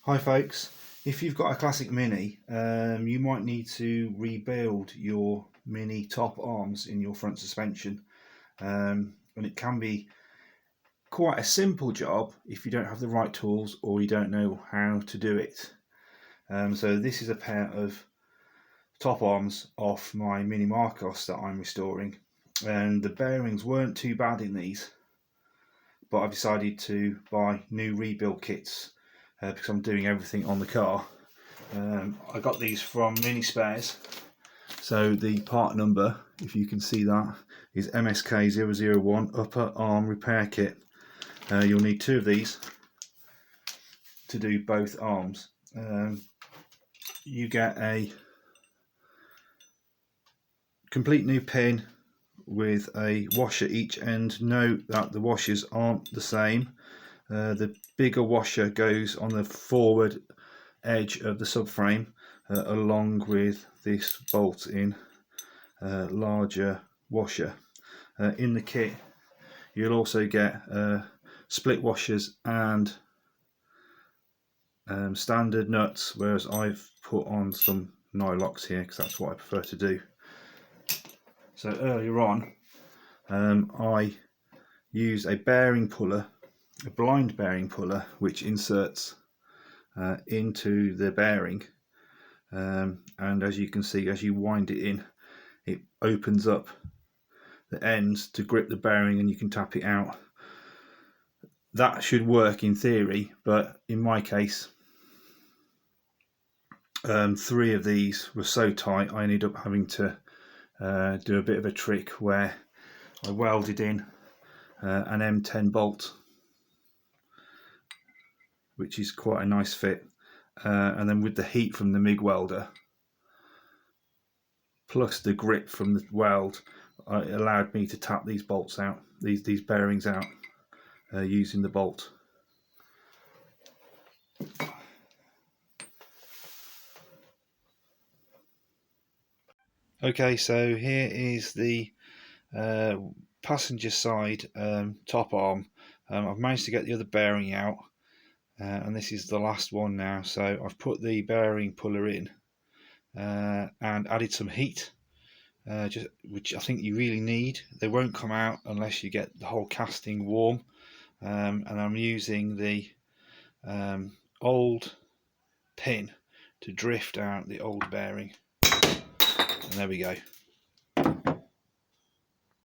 Hi folks, if you've got a classic Mini, you might need to rebuild your Mini top arms in your front suspension, and it can be quite a simple job if you don't have the right tools or you don't know how to do it. So this is a pair of top arms off my Mini Marcos that I'm restoring, and the bearings weren't too bad in these, but I've decided to buy new rebuild kits because I'm doing everything on the car. I got these from Mini Spares, so the part number, if you can see that, is MSK001 upper arm repair kit. You'll need 2 of these to do both arms. You get a complete new pin with a washer each end. Note that the washers aren't the same. The bigger washer goes on the forward edge of the subframe along with this bolt-in larger washer. In the kit you'll also get split washers and standard nuts, whereas I've put on some nylocks here because that's what I prefer to do. So earlier on I use a bearing puller, a blind bearing puller, which inserts into the bearing, and as you can see, as you wind it in, it opens up the ends to grip the bearing and you can tap it out. That should work in theory, but in my case 3 of these were so tight I ended up having to do a bit of a trick where I welded in an M10 bolt, which is quite a nice fit, and then with the heat from the MIG welder plus the grip from the weld, it allowed me to tap these bolts out, these bearings out, using the bolt. Okay, so here is the passenger side top arm. I've managed to get the other bearing out, and this is the last one now. So I've put the bearing puller in and added some heat, which I think you really need. They won't come out unless you get the whole casting warm, and I'm using the old pin to drift out the old bearing, and there we go.